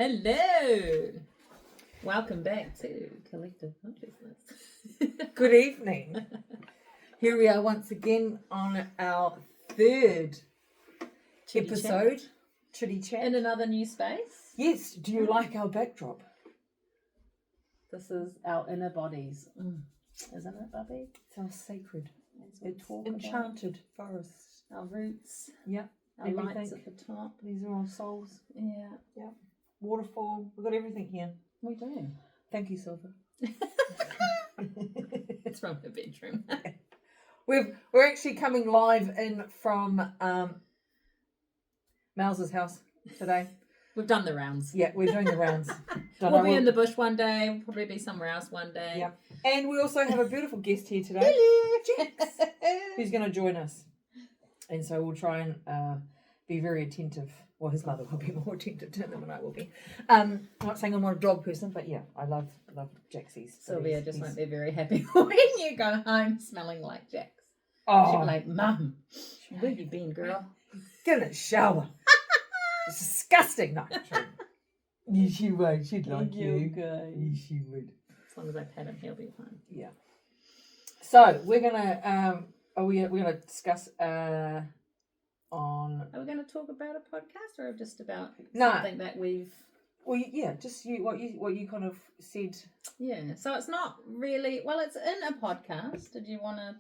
Hello. Welcome back to Collective Consciousness. Good evening. Here we are once again on our third episode, Chitty Chat. In another new space. Yes, do you like our backdrop? This is our inner bodies. Isn't it, Bubby? It's our sacred, It's enchanted forest. our roots. Yep. Our Everything. lights at the top. These are all souls. Yeah. Yep. Waterfall. We've got everything here. We do. Thank you, Silver. It's from her bedroom. We're actually coming live in from Miles's house today. We've done the rounds. Yeah, we're doing the rounds. We'll be in the bush one day. We'll probably be somewhere else one day. Yeah. And we also have a beautiful guest here today. Hello, Jax. Who's going to join us. And so we'll try and be very attentive. Well, his mother will be more attentive to him than I will be. I'm not saying I'm not a dog person, but yeah, I love Jaxies. Sylvia just won't be very happy when you go home smelling like Jax. She'll be like, Mum, where you been, girl? Get in a shower. It's disgusting. No, true. Yes, she would. She'd like you. Yes, she would. As long as I pat him, he'll be fine. Yeah. So we're gonna we're gonna discuss on. Are we going to talk about a podcast or just about No. something that we've? Well, yeah, just what you kind of said. Yeah. So it's not really. Well, it's in a podcast. Did you want to?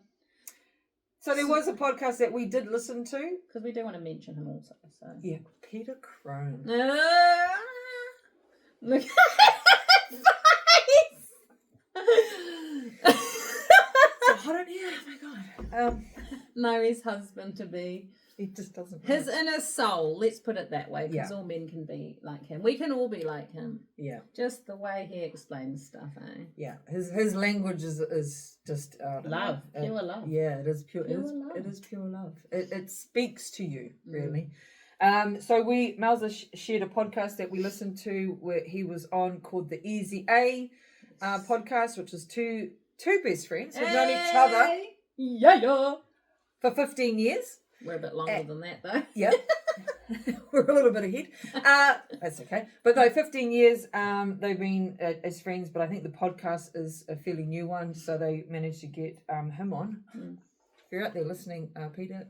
So there was a podcast that we did listen to. Because we do want to mention him also. So Yeah, Peter Crone. Look. So hot in here. Oh my god. No, his husband to be. He just doesn't. His inner soul, let's put it that way, because Yeah. all men can be like him. We can all be like him. Yeah. Just the way he explains stuff, eh? Yeah. His language is just Love, pure love. Yeah, it is pure. Pure It is, love. it is pure love. It speaks to you Mm. really. So Miles shared a podcast that we listened to where he was on called the Easy A podcast, which is two best friends who've known each other Yeah. for 15 years. We're a bit longer than that, though. Yep. We're a little bit ahead. That's okay. But no, 15 years they've been as friends, but I think the podcast is a fairly new one, so they managed to get him on. Mm. If you're out there listening, Peter,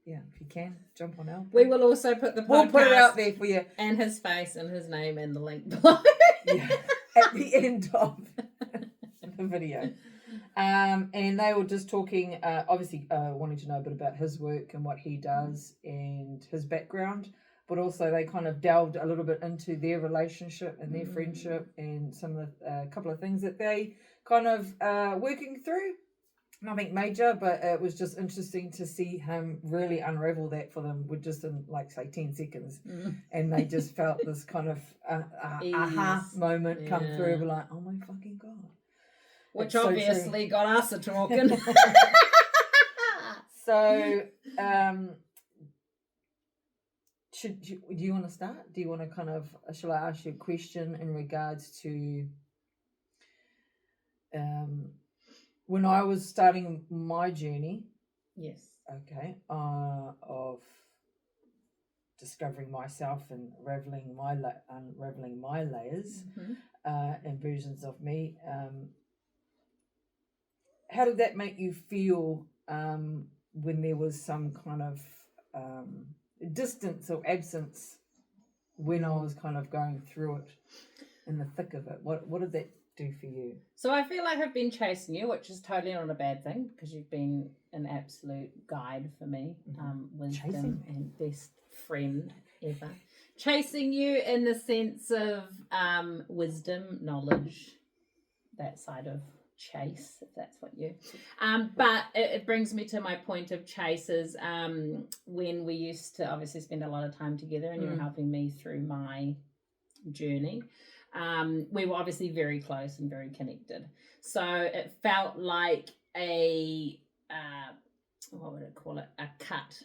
yeah, if you can, jump on out. We will also put the podcast We'll put it out there for you. and his face and his name and the link below. Yeah, at the end of the video. And they were just talking, obviously wanting to know a bit about his work and what he does and his background, but also they kind of delved a little bit into their relationship and their friendship and some of the couple of things that they kind of working through. Nothing major, but it was just interesting to see him really unravel that for them with just in like say 10 seconds. And they just felt this kind of aha moment come through. We're like, oh my fucking god. Which It's so obviously got us a talking. So, do you want to start? Do you want to kind of, shall I ask you a question in regards to when I was starting my journey? Yes. Okay, of discovering myself and unraveling my layers and versions of me. How did that make you feel when there was some kind of distance or absence when I was kind of going through it in the thick of it? What did that do for you? So I feel like I've been chasing you, which is totally not a bad thing because you've been an absolute guide for me, wisdom and best friend ever. Chasing you in the sense of wisdom, knowledge, that side of chase, if that's what you but it brings me to my point of chases. When we used to obviously spend a lot of time together and you were helping me through my journey, we were obviously very close and very connected, so it felt like a what would I call it,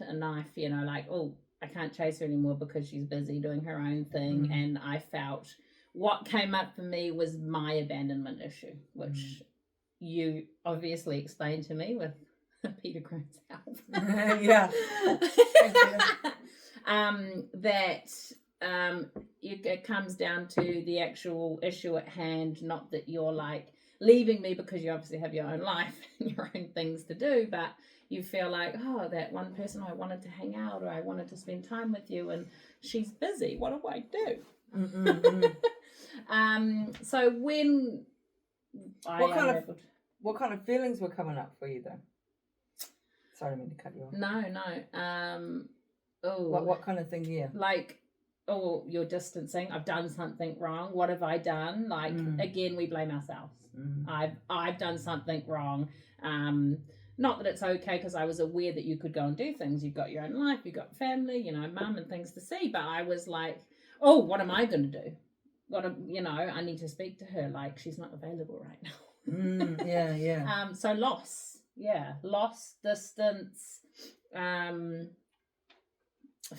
a knife, you know, like, oh, I can't chase her anymore because she's busy doing her own thing. And I felt what came up for me was my abandonment issue, which you obviously explained to me with Peter Crone's help. Yeah. That it comes down to the actual issue at hand, not that you're like leaving me because you obviously have your own life and your own things to do, but you feel like, oh, that one person I wanted to hang out or I wanted to spend time with you and she's busy. What do I do? So when what kind of feelings were coming up for you though? Sorry, I mean to cut you off. No. What kind of thing? Yeah. Like, oh, you're distancing. I've done something wrong. What have I done? Like, again, we blame ourselves. I've done something wrong. Not that it's okay because I was aware that you could go and do things. You've got your own life. You've got family, mum and things to see. But I was like, oh, what am I going to do? I need to speak to her. Like, she's not available right now. Yeah. So loss, distance,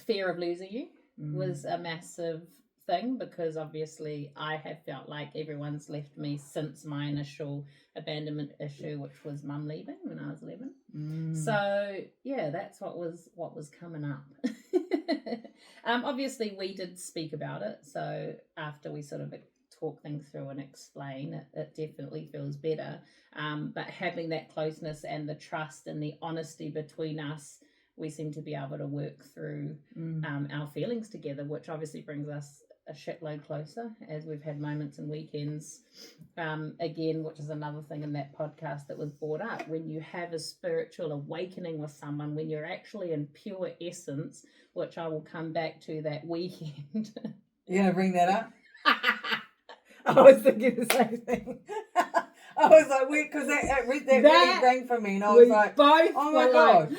fear of losing you was a massive thing because obviously I have felt like everyone's left me since my initial abandonment issue, which was mum leaving when I was 11. So yeah, that's what was coming up. Obviously we did speak about it, so after we sort of talk things through and explain it definitely feels better, but having that closeness and the trust and the honesty between us, we seem to be able to work through our feelings together, which obviously brings us a shitload closer as we've had moments and weekends, again, which is another thing in that podcast that was brought up. When you have a spiritual awakening with someone, when you're actually in pure essence, which I will come back to that weekend. You're going to bring that up? I was thinking the same thing. I was like, wait, because that really rang for me, and I was like, both oh my God.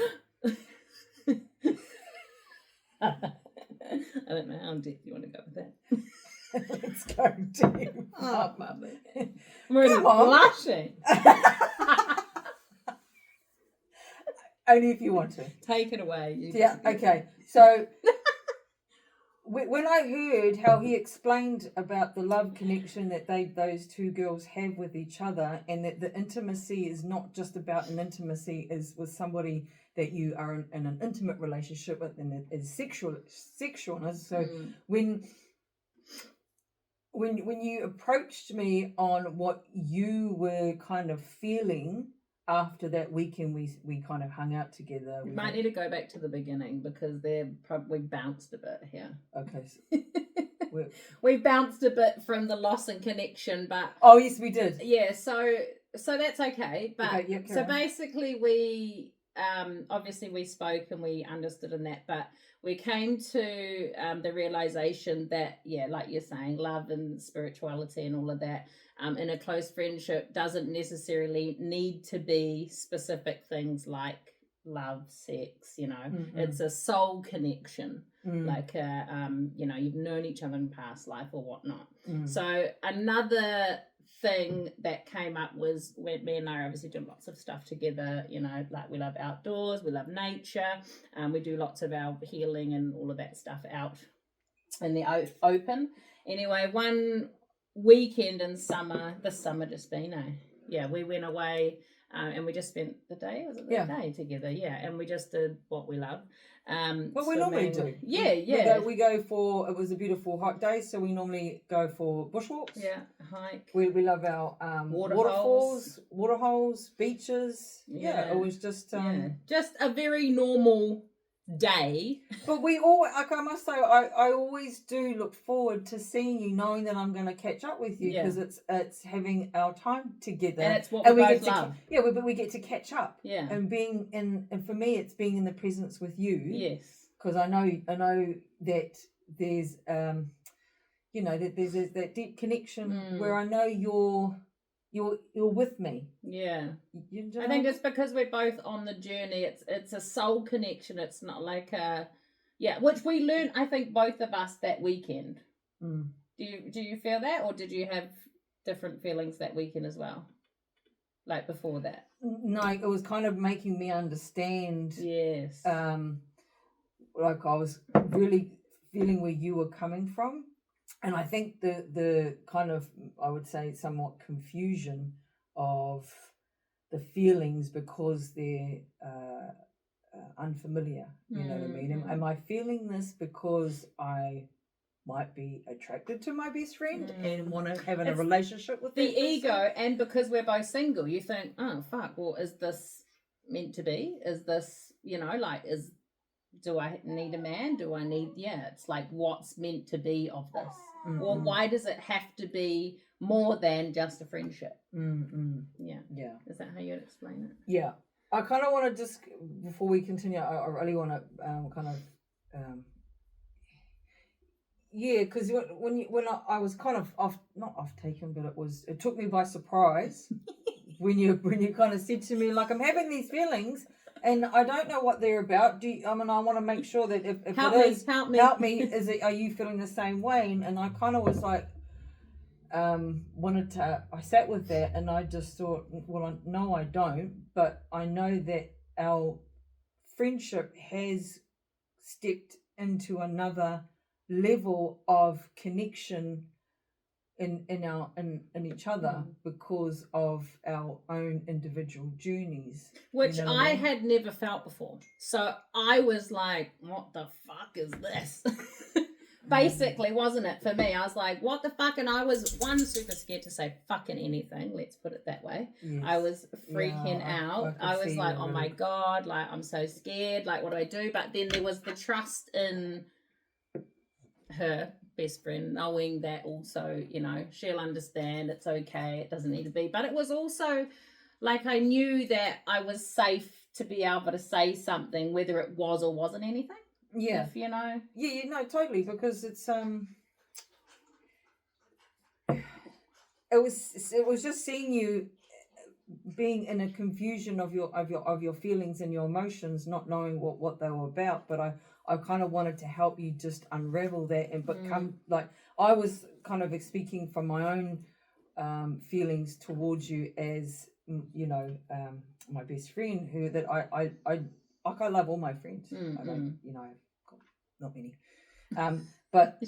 I don't know how in depth you want to go with that. Let's go deep. Oh, mummy. I'm already blushing. Only if you want to. Take it away. Okay. So when I heard how he explained about the love connection that those two girls have with each other, and that the intimacy is not just about an intimacy is with somebody that you are in an intimate relationship with, and it is sexualness. So when you approached me on what you were kind of feeling after that weekend, we kind of hung out together. We might need to go back to the beginning because they're probably bounced a bit here. Okay. So we bounced a bit from the loss and connection, but oh yes, we did. Yeah, so that's okay. But okay, yeah, so basically, we obviously we spoke and we understood in that, but we came to the realization that like you're saying, love and spirituality and all of that. In a close friendship doesn't necessarily need to be specific things like love, sex, It's a soul connection, like you've known each other in past life or whatnot. So another thing that came up was when me and I obviously do lots of stuff together, like we love outdoors, we love nature, we do lots of our healing and all of that stuff out in the open. Anyway, one weekend in this summer just been, we went away and we just spent the day, day together, and we just did what we love. What we normally do. We go for, it was a beautiful hot day, so we normally go for bushwalks. Yeah, hike. We love our waterholes, beaches. Yeah, it was just just a very normal day. But we all, like I must say, I always do look forward to seeing you, knowing that I'm going to catch up with you, because it's having our time together, and it's what we both love. But we get to catch up, and and for me it's being in the presence with you. Yes, because I know that there's that there's that deep connection where I know you're with me. Yeah. I think it's because we're both on the journey. It's a soul connection. It's not like which we learned, I think, both of us that weekend. Do you feel that, or did you have different feelings that weekend as well, like before that? No, it was kind of making me understand. Yes. Like I was really feeling where you were coming from. And I think the kind of, I would say, somewhat confusion of the feelings because they're unfamiliar. You know what I mean? Am I feeling this because I might be attracted to my best friend and want to have a relationship with the that person. ego. And because we're both single, you think, oh fuck, well, is this meant to be? Is this, like, do I need a man? Do I need, it's like, what's meant to be of this? Or why does it have to be more than just a friendship? Yeah. Is that how you'd explain it? Yeah. I kind of want to just, before we continue, I really want to because when I was kind of not off taken, but it took me by surprise when you kind of said to me, like, I'm having these feelings and I don't know what they're about. I want to make sure that if help me. Are you feeling the same way? And I kind of was like, I sat with that and I just thought, well, no, I don't, but I know that our friendship has stepped into another level of connection in each other because of our own individual journeys, which I had never felt before. So I was like, what the fuck is this? Basically, wasn't it, for me? I was like, what the fuck? And I was, super scared to say fucking anything, let's put it that way. Yes. I was freaking out. I was like, oh my God, like, I'm so scared, like, what do I do? But then there was the trust in her best friend, knowing that also, she'll understand, it's okay, it doesn't need to be. But it was also like, I knew that I was safe to be able to say something, whether it was or wasn't anything. Yeah. If, Yeah, no, totally, because it's it was just seeing you being in a confusion of your feelings and your emotions, not knowing what they were about. But I kind of wanted to help you just unravel that and become like, I was kind of speaking from my own feelings towards you as my best friend, who that I love all my friends. I don't, not many. But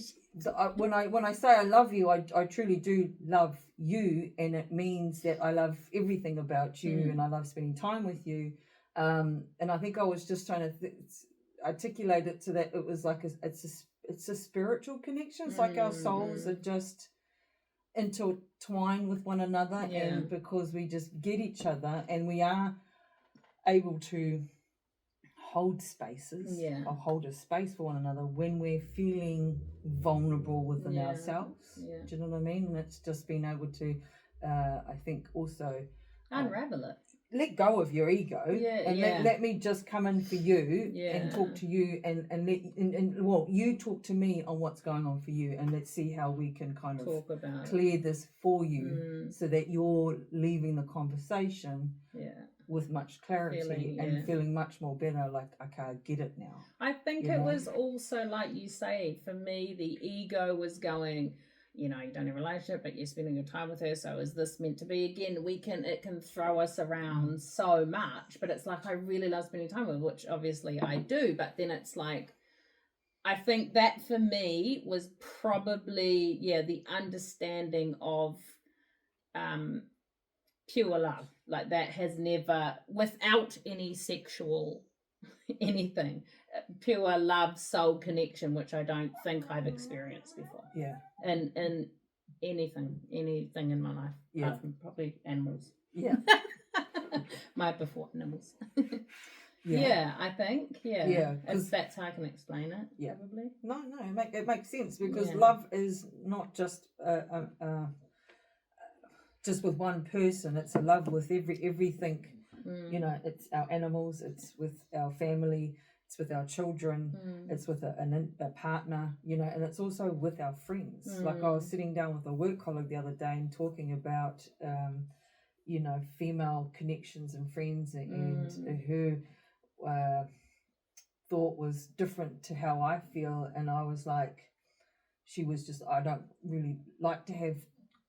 when I say I love you, I truly do love you, and it means that I love everything about you, and I love spending time with you. And I think I was just trying to articulate it so that it was like it's a spiritual connection. It's like our souls are just intertwined with one another, and because we just get each other, and we are able to hold spaces or hold a space for one another when we're feeling vulnerable within ourselves. Do you know what I mean? And it's just being able to I think also unravel it, let go of your ego, and let me just come in for you and talk to you, and you talk to me on what's going on for you, and let's see how we can kind of clear this for you, so that you're leaving the conversation with much clarity and feeling much more better, like, okay, I get it now. I think it was also, like you say, for me, the ego was going, you don't have a relationship, but you're spending your time with her, so is this meant to be? Again, it can throw us around so much, but it's like, I really love spending time with her, which obviously I do, but then it's like, I think that for me was probably, the understanding of pure love, like that has never, without any sexual anything, pure love, soul connection, which I don't think I've experienced before. And anything in my life, apart from probably animals. My before animals. I think that's how I can explain it. Probably. No, it makes sense, because love is not just just with one person. It's a love with everything. It's our animals, it's with our family, it's with our children, it's with a partner, and it's also with our friends. Like, I was sitting down with a work colleague the other day and talking about female connections and friends, and her thought was different to how I feel, and I was like, she was just, I don't really like to have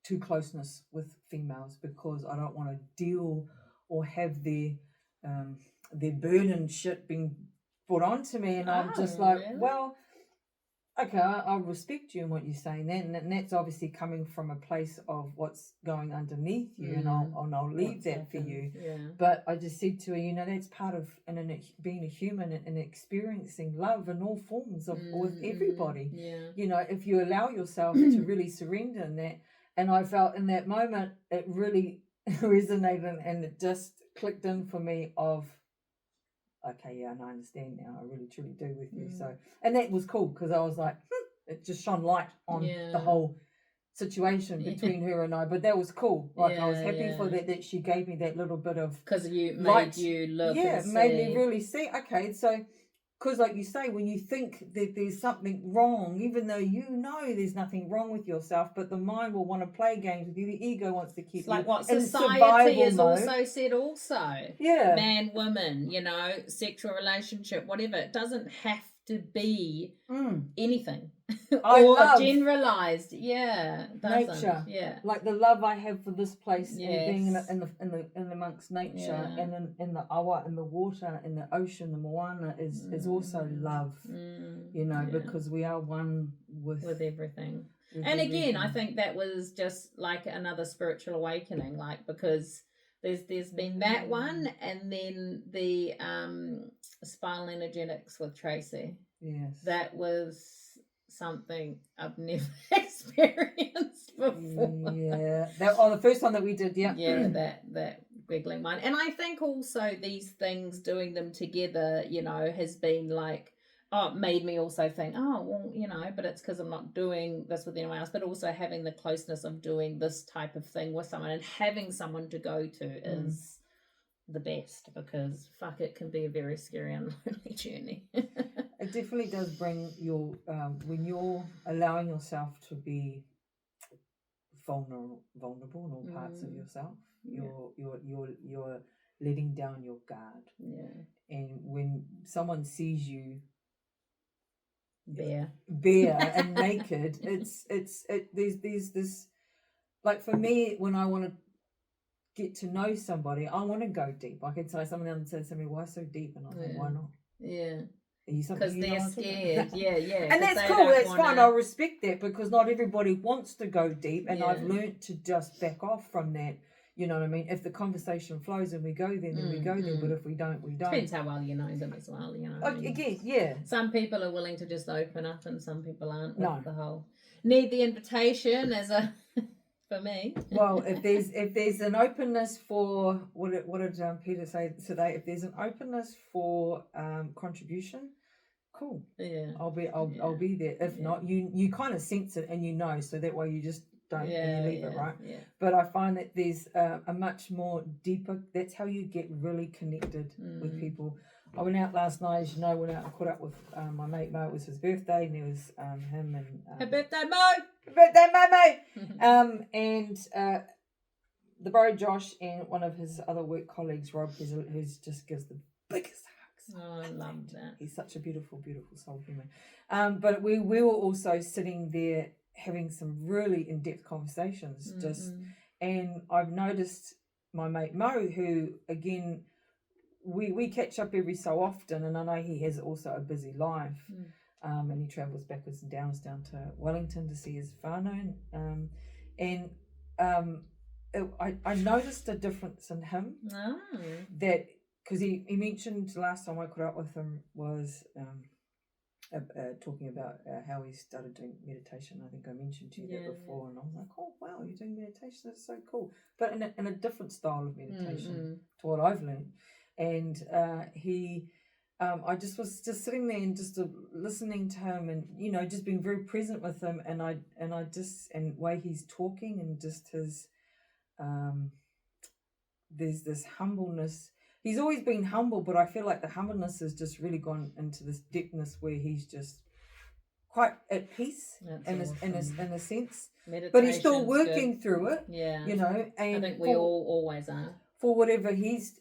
too closeness with females, because I don't want to deal or have their burden shit being brought onto me, and I'm just like, really? well, okay, I respect you and what you're saying, and that's obviously coming from a place of what's going underneath you, and I'll leave that for you. Yeah. But I just said to her, that's part of being a human and experiencing love in all forms of with everybody. Yeah. If you allow yourself to really surrender in that, and I felt in that moment it really resonated, and it just clicked in for me of, okay, yeah, and I understand now. I really truly do with you. So, and that was cool because I was like, it just shone light on the whole situation between her and I. But that was cool. Like I was happy for that she gave me that little bit of, because you light. Made you look. Yeah, and made see. me really see. Okay, so. Because, like you say, when you think that there's something wrong, even though you know there's nothing wrong with yourself, but the mind will want to play games with you. The ego wants to keep it's like you what in society has mode. also said. Also, yeah, man, woman, sexual relationship, whatever. It doesn't have to be anything or generalized. Yeah, nature. Yeah, like the love I have for this place, yes. and being in amongst nature, and in the awa, in the water, in the ocean, the moana is also love. Because we are one with everything. And again, I think that was just like another spiritual awakening, like because there's been that one, and then the spinal energetics with Tracy. Yes, that was something I've never experienced before. Yeah, the first one that we did. Yeah, yeah, that wiggling one, and I think also these things, doing them together, has been like. Oh, it made me also think, but it's because I'm not doing this with anyone else, but also having the closeness of doing this type of thing with someone and having someone to go to is the best, because fuck, it can be a very scary and lonely journey. It definitely does bring your, when you're allowing yourself to be vulnerable in all parts of yourself, you're letting down your guard. Yeah. And when someone sees you bare and naked, there's this, like for me, when I want to get to know somebody, I want to go deep. I could say, someone else said to me, why so deep? And I think, why not? Yeah. Because they're scared. Yeah. And that's cool. That's fine. I respect that, because not everybody wants to go deep, and I've learned to just back off from that. You know what I mean? If the conversation flows and we go then we go then. But if we don't, we don't. Depends how well you know them as well. Again, yeah. Some people are willing to just open up, and some people aren't. With the whole need the invitation as a. For me. Well, if there's an openness for what did Peter say today? If there's an openness for contribution, cool. Yeah. I'll be there. If not, you kind of sense it and so that way you just don't and you leave it, right? Yeah. But I find that there's a much more deeper. That's how you get really connected with people. I went out last night, as you know, and caught up with my mate Mo. It was his birthday, and there was him and Happy birthday, Mo! Happy birthday, Mo! And the bro Josh and one of his other work colleagues, Rob, who's just gives the biggest hugs. Oh, I love that. He's such a beautiful, beautiful soul human. But we were also sitting there having some really in-depth conversations. And I've noticed my mate Mo, who again. We catch up every so often, and I know he has also a busy life, and he travels backwards and down to Wellington to see his whānau, I noticed a difference in him. That because he mentioned last time I caught up with him was talking about how he started doing meditation. I think I mentioned to you that before, and I was like, oh wow, you're doing meditation, that's so cool, but in a different style of meditation to what I've learned. And I just was just sitting there and just listening to him, and just being very present with him, and the way he's talking, and just his there's this humbleness. He's always been humble, but I feel like the humbleness has just really gone into this depthness where he's just quite at peace in a sense. But he's still working through it. Yeah, and I think we all always are. For whatever he's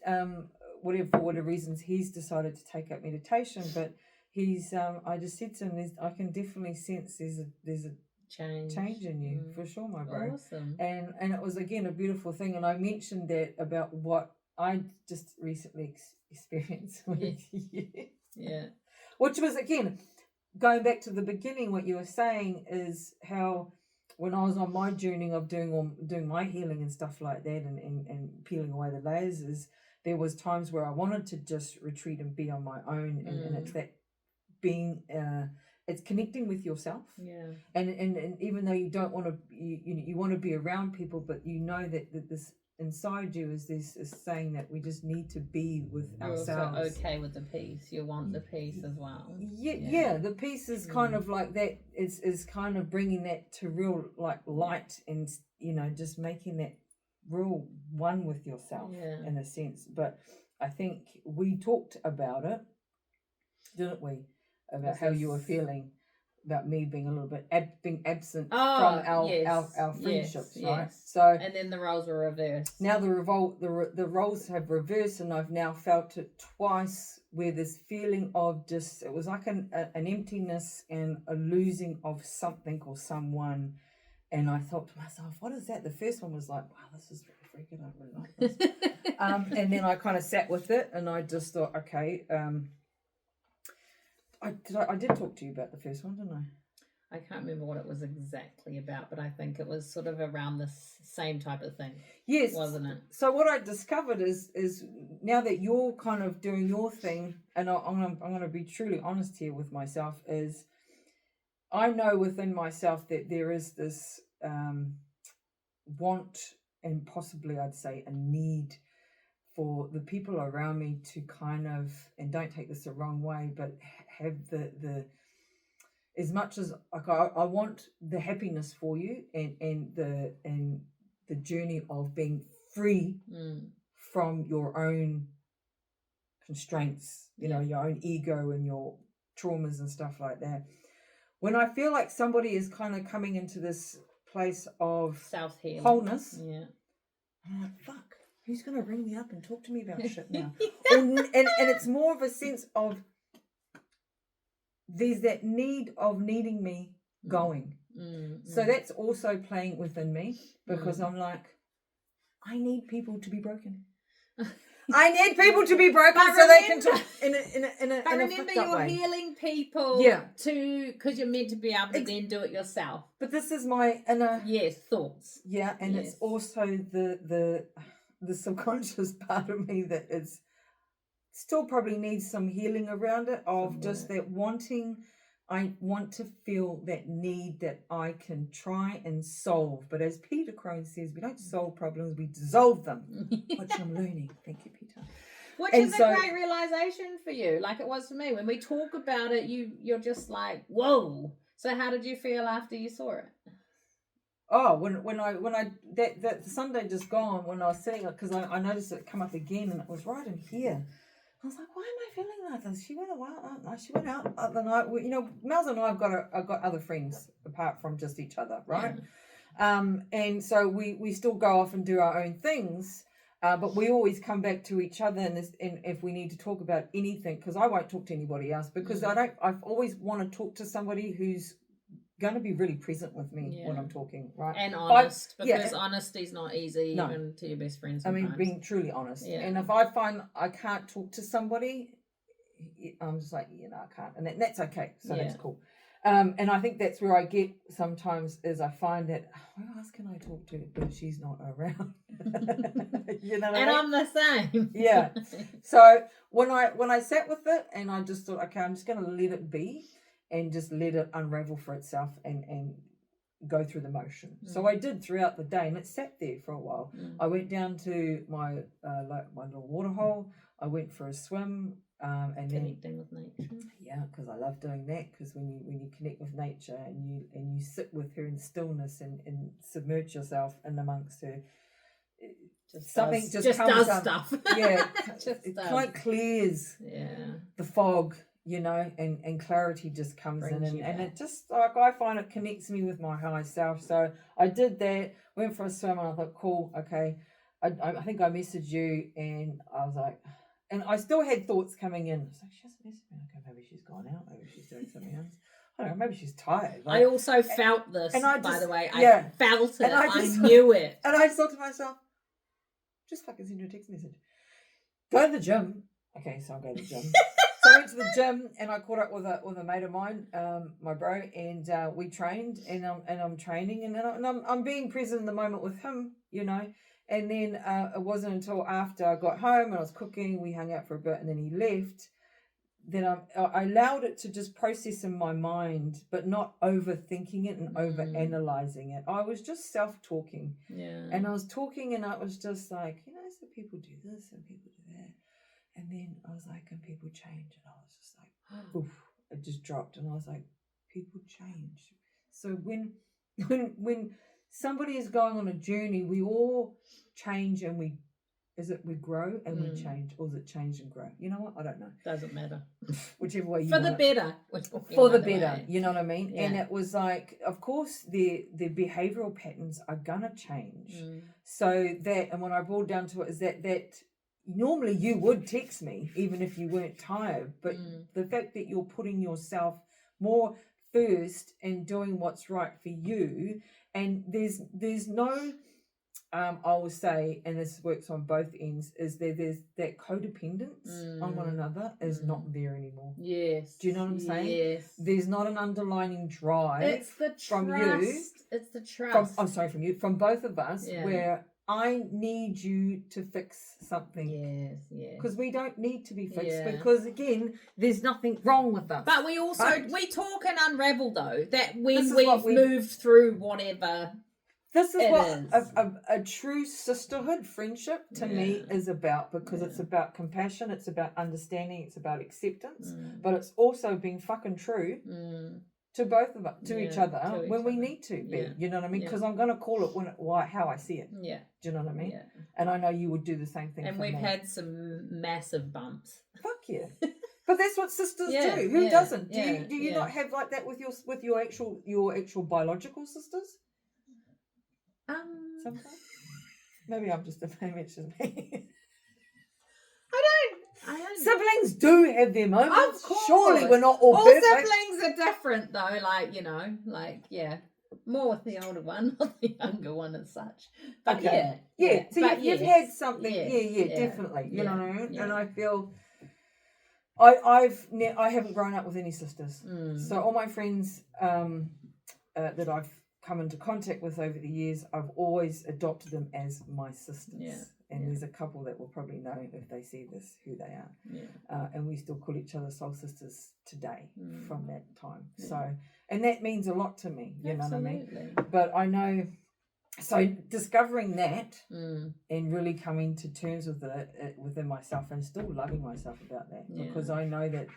for whatever reasons he's decided to take up meditation, but he's I just said to him, I can definitely sense there's a change in you for sure, my bro. Awesome. And it was again a beautiful thing, and I mentioned that about what I just recently experienced with you. Yeah. Which was again going back to the beginning, what you were saying is how when I was on my journey of doing my healing and stuff like that, and peeling away the layers, is there was times where I wanted to just retreat and be on my own, and it's that being it's connecting with yourself, and even though you don't want to, you want to be around people, but you know that this inside you is this is saying that we just need to be with ourselves. Also okay with the peace. You want the peace as well. Yeah, the peace is kind of like that is kind of bringing that to real like light, and just making that real one with yourself in a sense. But I think we talked about it, didn't we, about how you were feeling about me being a little bit being absent from our friendships, right? So, and then the roles were reversed. Now the roles have reversed, and I've now felt it twice, where this feeling of just, it was like an emptiness and a losing of something or someone. And I thought to myself, what is that? The first one was like, wow, this is really freaking, I really like this. And then I kind of sat with it, and I just thought, okay, I did talk to you about the first one, didn't I? I can't remember what it was exactly about, but I think it was sort of around the same type of thing. Yes. Wasn't it? So what I discovered is now that you're kind of doing your thing, and I'm going to be truly honest here with myself, is I know within myself that there is this want, and possibly I'd say a need, for the people around me to kind of, and don't take this the wrong way, but have the as much as like I want the happiness for you, and the journey of being free from your own constraints, your own ego and your traumas and stuff like that. When I feel like somebody is kind of coming into this place of self-healing, wholeness, I'm like, fuck, who's going to ring me up and talk to me about shit now? and it's more of a sense of there's that need of needing me going. So that's also playing within me, because I'm like, I need people to be broken. I need people to be broken so they can talk in a But remember, you're way. healing people because you're meant to be able to then do it yourself. But this is my inner thoughts. Yeah, and it's also the subconscious part of me that is still probably needs some healing around it, of just that wanting. I want to feel that need that I can try and solve. But as Peter Crone says, we don't solve problems, we dissolve them, which I'm learning. Thank you, Peter. Which is a great realization for you, like it was for me. When we talk about it, you're just like, whoa. So how did you feel after you saw it? Oh, when I that Sunday just gone, when I was sitting, because I noticed it come up again, and it was right in here. I was like, why am I feeling like this? She went out the night. Mel's and I have got other friends apart from just each other, right? Yeah. And so we still go off and do our own things, but we always come back to each other, and if we need to talk about anything, because I won't talk to anybody else, because I always want to talk to somebody who's going to be really present with me when I'm talking, right? And honest, because honesty's not easy, even to your best friends sometimes. I mean, being truly honest. Yeah. And if I find I can't talk to somebody, I'm just like, I can't. And that's okay. So that's cool. And I think that's where I get sometimes, is I find that, who else can I talk to if she's not around? And I'm the same. Yeah. So when I sat with it, and I just thought, okay, I'm just going to let it be, and just let it unravel for itself and go through the motion. So I did throughout the day, and it sat there for a while. I went down to my little water hole. I went for a swim, and connecting with nature. Yeah, because I love doing that. Because when you connect with nature, and you sit with her in stillness and submerge yourself in amongst her, something just comes does up. Stuff. Yeah, it kind of clears the fog. And clarity just comes in, and it just, like, I find it connects me with my higher self. So I did that, went for a swim, and I thought, cool, okay. I think I messaged you, and I was like, and I still had thoughts coming in. I was like, she hasn't messaged me. Okay, maybe she's gone out, maybe she's doing something else. I don't know, maybe she's tired. I also felt this, and by the way. I felt it. And I knew it. And I just thought to myself, just fucking send her a text message. Go to the gym. Okay, so I'll go to the gym. So I went to the gym and I caught up with a mate of mine, my bro, and we trained, and I'm training, and I'm being present in the moment with him, you know. And then it wasn't until after I got home and I was cooking, we hung out for a bit, and then he left. Then I allowed it to just process in my mind, but not overthinking it and over analyzing it. I was just self-talking. Yeah. And I was talking, and I was just like, you know, so people do this and people do that. And then I was like, and people change. And I was just like, oof, it just dropped. And I was like, people change. So when somebody is going on a journey, we all change, and we grow and we change, or is it change and grow? You know what? I don't know. Doesn't matter. Whichever way you for want the better. For the better, way. you know what I mean? Yeah. And it was like, of course, the behavioural patterns are gonna change. So that, and when I boiled down to it, is that normally you would text me even if you weren't tired, but the fact that you're putting yourself more first and doing what's right for you, and there's no I will say, and this works on both ends, is there's that codependence on one another is not there anymore. Yes. Do you know what I'm saying? Yes. There's not an underlining drive. It's the from trust. you. It's the trust. From both of us, where I need you to fix something. Yes. Because we don't need to be fixed, because again, there's nothing wrong with us. But we also we talk and unravel though that when we've moved through whatever. This is what a true sisterhood friendship to me is about, because it's about compassion, it's about understanding, it's about acceptance, but it's also being fucking true to both of us, to each other when we need to be. You know what I mean? Because I'm going to call it how I see it. Yeah. Do you know what I mean? Yeah. And I know you would do the same thing. And we've had some massive bumps. Fuck yeah. But that's what sisters do. Who doesn't? Do you not have like that with your actual biological sisters? Sometimes. Maybe I'm just maybe it's just me. I don't. Siblings do have their moments. Of course. Surely we're not all perfect. Siblings are different though. Like, you know, more with the older one, not the younger one as such. But okay. Yeah. So you've had something. Yeah, definitely. You know what I mean? Yeah. And I feel I haven't grown up with any sisters. So all my friends that I've come into contact with over the years, I've always adopted them as my sisters. Yeah. And there's a couple that will probably know if they see this who they are. Yeah. And we still call each other soul sisters today from that time. Yeah. So, and that means a lot to me, you know what I mean? But I know, so discovering that and really coming to terms with it within myself, and still loving myself about that, because I know that,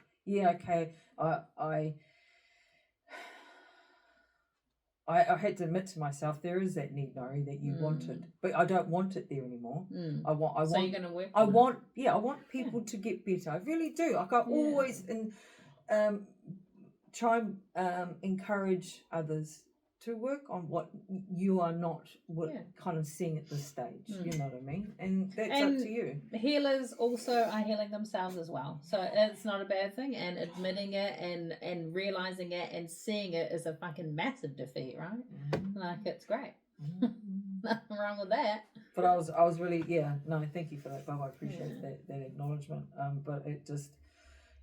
I had to admit to myself there is that need, Nori, that you wanted, but I don't want it there anymore. I want. So you're gonna work. I want people to get better. I really do. Like I always try and encourage others to work on what you are not kind of seeing at this stage. You know what I mean? And that's up to you. Healers also are healing themselves as well. So it's not a bad thing, and admitting it and realizing it and seeing it is a fucking massive defeat, right? Like it's great. Nothing wrong with that. But I was really thank you for that, Bob. I appreciate that acknowledgement. But it just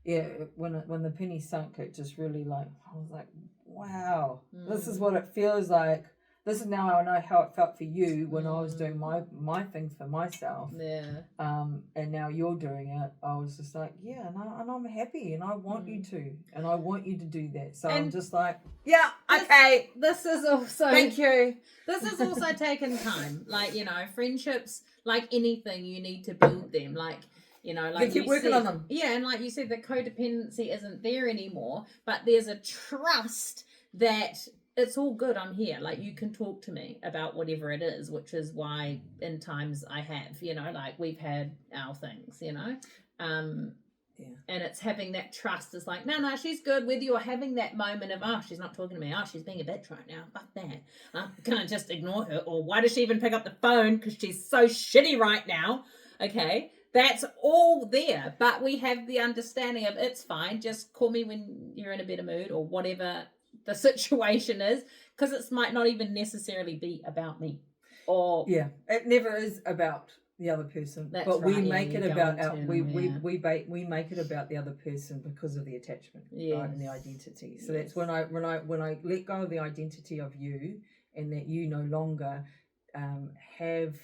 when the penny sunk, it just really I was like, wow, this is what it feels like. This is now I know how it felt for you when I was doing my things for myself. Yeah. And now you're doing it. I was just like, and I'm happy, and I want you to, and I want you to do that. So I'm just like, okay. This is also thank you. This has also taken time. Like, you know, friendships, like anything, you need to build them. Like, you know, like keep working on them. Yeah, and like you said, the codependency isn't there anymore, but there's a trust that it's all good. I'm here. Like you can talk to me about whatever it is, which is why in times I have, you know, like we've had our things, you know. And it's having that trust is like, no, she's good. Whether you're having that moment of, she's not talking to me. She's being a bitch right now. Fuck that. Can I just ignore her? Or why does she even pick up the phone? Because she's so shitty right now. Okay. That's all there, but we have the understanding of it's fine. Just call me when you're in a better mood or whatever the situation is, because it might not even necessarily be about me. Or it never is about the other person, That's but we right, yeah, make you it go about internal, we make it about the other person because of the attachment, right, and the identity. So Yes. that's when I let go of the identity of you, and that you no longer have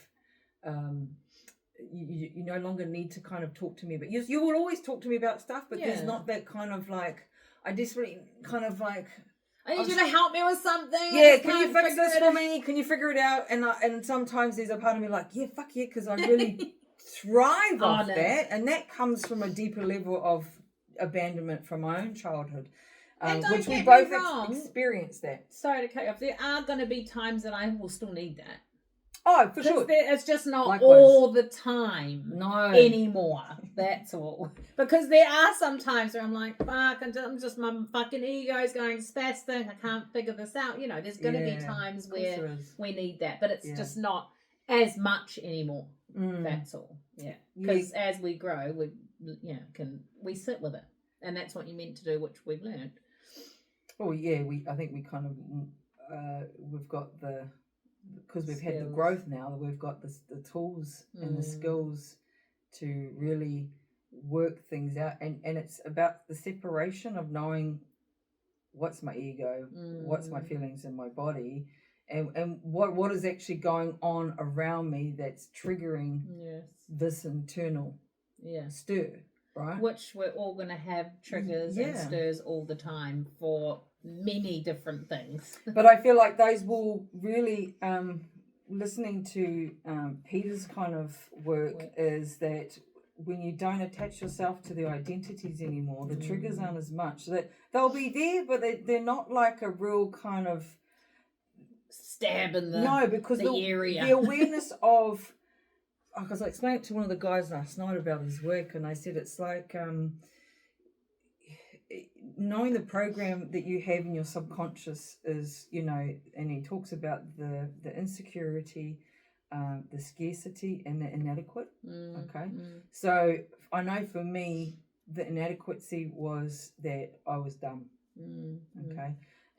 you no longer need to kind of talk to me, but you will always talk to me about stuff, but there's not that kind of like I desperately kind of like. I need you to help me with something. Yeah, can you fix this for me? Can you figure it out? And sometimes there's a part of me like, yeah, fuck yeah, because I really thrive off that. And that comes from a deeper level of abandonment from my own childhood, which we both experienced that. Sorry to cut you off. There are going to be times that I will still need that. Oh, for sure. It's just not Likewise. all the time anymore. That's all. Because there are some times where I'm like, fuck, I'm just my fucking ego's going spastic. I can't figure this out. You know, there's going to be times where we need that, but it's just not as much anymore. That's all. Yeah. Because as we grow, we sit with it, and that's what you meant to do, which we've learned. Oh yeah, I think we kind of we've got the. Because we've had the growth now, we've got the tools and the skills to really work things out, and it's about the separation of knowing what's my ego, what's my feelings in my body, and what is actually going on around me that's triggering this internal stir, right? Which we're all going to have triggers and stirs all the time for many different things. But I feel like those will really listening to Peter's kind of work is that when you don't attach yourself to the identities anymore, the triggers aren't as much. So that they'll be there, but they're not like a real kind of stab in the because the area. The awareness of because I explained it to one of the guys last night about his work, and I said it's like knowing the program that you have in your subconscious is, and he talks about the insecurity, the scarcity, and the inadequate. So I know for me, the inadequacy was that I was dumb.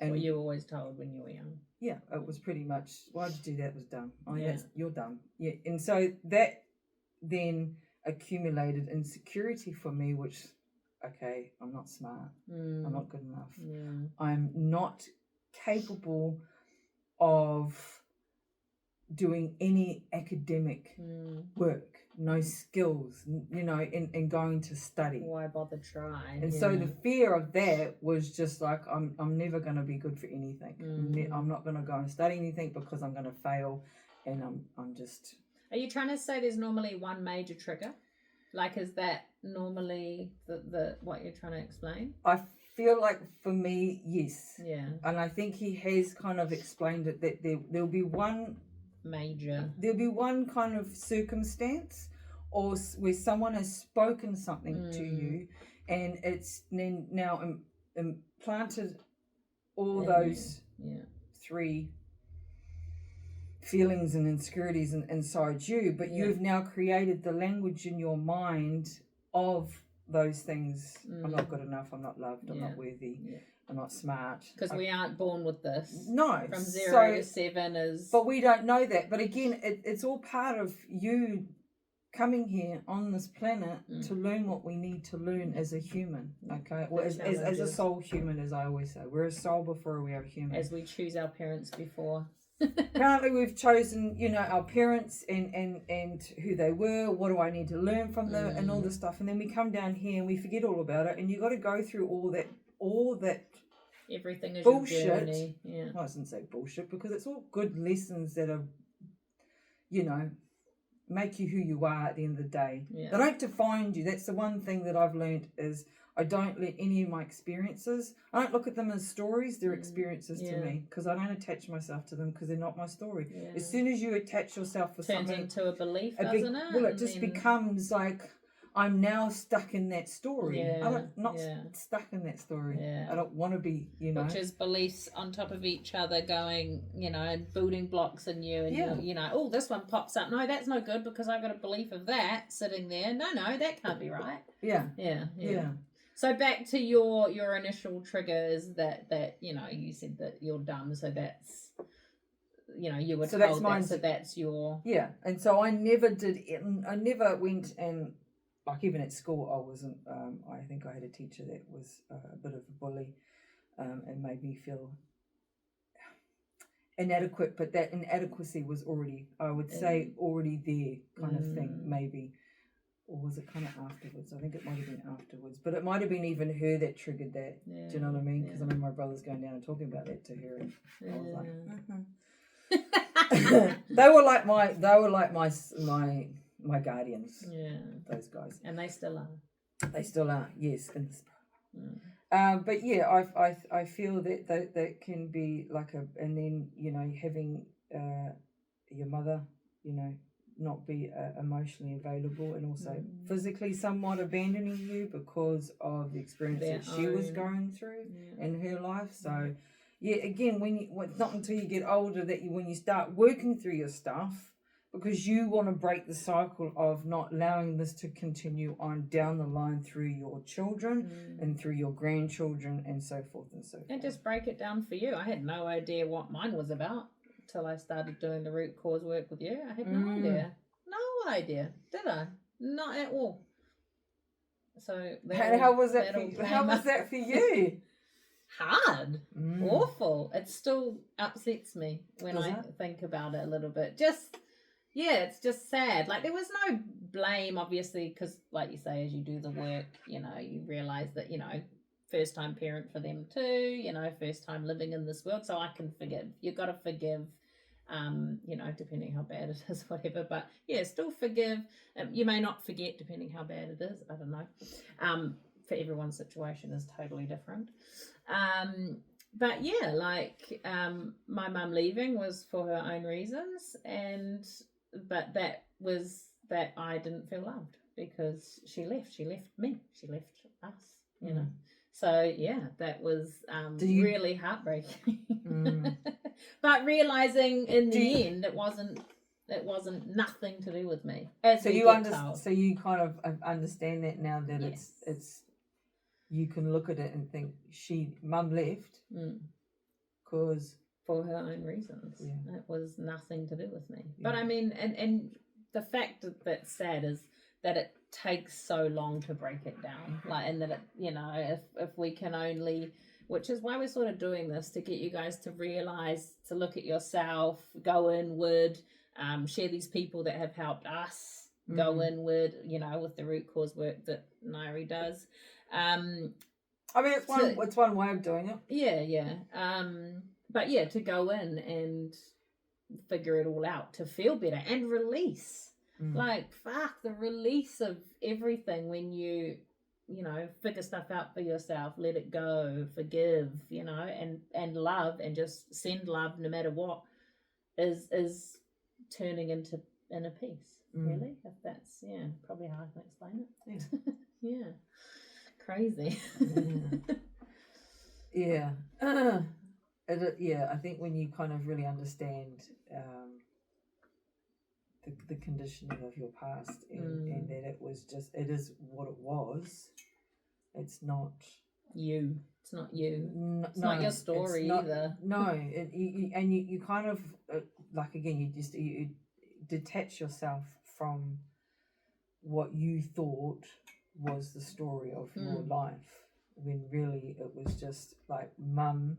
And what you were always told when you were young. Yeah, it was pretty much, why'd you do that? It was dumb. Oh, you're dumb. Yeah, and so that then accumulated insecurity for me, which, okay, I'm not smart. I'm not good enough. I'm not capable of doing any academic work, no skills, and going to study. Why bother try? And so the fear of that was just like, I'm never going to be good for anything. I'm not going to go and study anything because I'm going to fail, and I'm just... Are you trying to say there's normally one major trigger? Like, is that normally the what you're trying to explain? I feel like for me, yes. Yeah. And I think he has kind of explained it, that there'll be one... There'll be one kind of circumstance or where someone has spoken something to you, and it's now implanted all those three feelings and insecurities inside you, but you've now created the language in your mind of those things. I'm not good enough, I'm not loved, I'm not worthy, I'm not smart. Because we aren't born with this. No. From 0 to 7 is... But we don't know that. But again, it's all part of you coming here on this planet to learn what we need to learn as a human, okay? Well, as a soul human, as I always say. We're a soul before we are human. As we choose our parents before. Apparently we've chosen, our parents and who they were, what do I need to learn from them, and all this stuff. And then we come down here and we forget all about it, and you got to go through all that everything is bullshit. Your journey. Yeah. Well, I shouldn't say bullshit, because it's all good lessons that are, make you who you are at the end of the day. Yeah. They don't define you. That's the one thing that I've learned is I don't let any of my experiences, I don't look at them as stories, they're experiences to me, because I don't attach myself to them because they're not my story. Yeah. As soon as you attach yourself for something... Turns into a belief, doesn't it? Well, it just becomes like, I'm now stuck in that story. I'm not stuck in that story. I don't want to be, Which is beliefs on top of each other going, and building blocks in you. And oh, this one pops up. No, that's no good because I've got a belief of that sitting there. No, that can't be right. Yeah. So back to your initial triggers that you said that you're dumb. So that's, you know, you were So told that's that, so that's your... Yeah, and so I never went and, like, even at school, I wasn't, I think I had a teacher that was a bit of a bully, and made me feel inadequate, but that inadequacy was already, I would say, already there kind of thing, maybe. Or was it kind of afterwards? I think it might have been afterwards, but it might have been even her that triggered that. Do you know what I mean? Because I remember my brother's going down and talking about that to her, and I was like, they were like my guardians. Yeah, those guys, and they still are. They still are, yes. But yeah, I feel that can be like and then, you know, having your mother, you know, not be emotionally available, and also physically somewhat abandoning you because of the experience that she was going through in her life. So yeah, again, it's not until you get older that when you start working through your stuff, because you want to break the cycle of not allowing this to continue on down the line through your children and through your grandchildren and so forth and so forth. And just break it down for you. I had no idea what mine was about till I started doing the root cause work with you. I had no idea. No idea. Did I? Not at all. So how was that for you? How was that for you? Hard. Awful. It still upsets me when I think about it a little bit. It's just sad. Like, there was no blame, obviously, because, like you say, as you do the work, you know, you realise that, you know, first time parent for them too, you know, first time living in this world, so I can forgive. You've got to forgive, you know, depending how bad it is, whatever, but yeah, still forgive. You may not forget depending how bad it is, I don't know. For everyone's situation is totally different. But yeah, like, my mum leaving was for her own reasons, but that was that I didn't feel loved because she left me, she left us, you know. So yeah, that was really heartbreaking. But realizing in the end it wasn't nothing to do with me. So you kind of understand that now, that it's you can look at it and think mum left because for her own reasons. Yeah. It was nothing to do with me. Yeah. But I mean, and the fact that's sad is that it takes so long to break it down. Like, and that it, you know, if we can only, which is why we're sort of doing this, to get you guys to realize, to look at yourself, go inward, share these people that have helped us go inward, you know, with the root cause work that Nairi does. I mean, it's one way of doing it. Yeah. But yeah, to go in and figure it all out, to feel better and release. Like, fuck, the release of everything when you know, figure stuff out for yourself, let it go, forgive, you know, and love, and just send love no matter what, is turning into inner peace, really. If that's, probably how I can explain it. Yeah. Crazy. Yeah. I think when you kind of really understand the conditioning of your past, and that it is what it was. It's not you. It's not you. It's not your story either. No, you kind of like, again, you detach yourself from what you thought was the story of your life, when really it was just like mum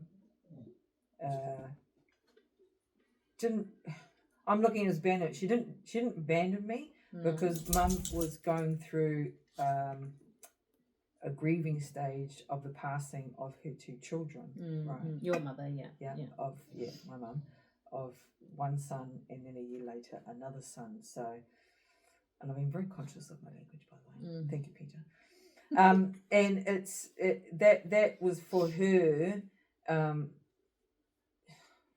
didn't. I'm looking at it as abandonment. She didn't abandon me because mum was going through a grieving stage of the passing of her two children. Right. Your mother, my mum, of one son, and then a year later another son. So, and I've been very conscious of my language, by the way. Thank you, Peter. And that was for her.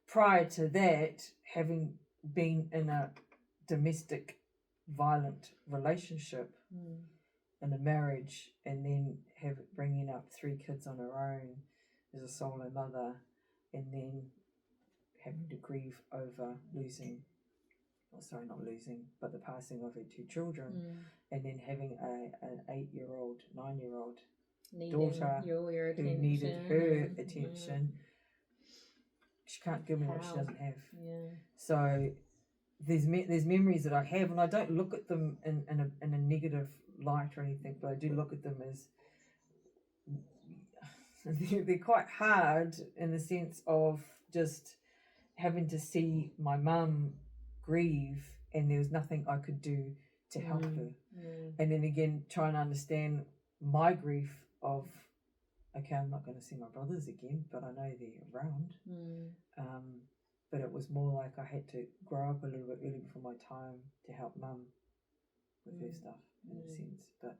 Prior to that, having been in a domestic violent relationship, in a marriage, and then bringing up 3 kids on her own as a solo mother, and then having to grieve over but the passing of her 2 children, and then having an 8-year-old, 9-year-old daughter who needed her attention. She can't give me what she How? doesn't have. Yeah. So there's memories that I have, and I don't look at them in a negative light or anything, but I do look at them as they're quite hard in the sense of just having to see my mum grieve, and there was nothing I could do to help her. And then again, trying to understand my grief of, okay, I'm not going to see my brothers again, but I know they're around. But it was more like I had to grow up a little bit early before my time to help mum with her stuff, in a sense. But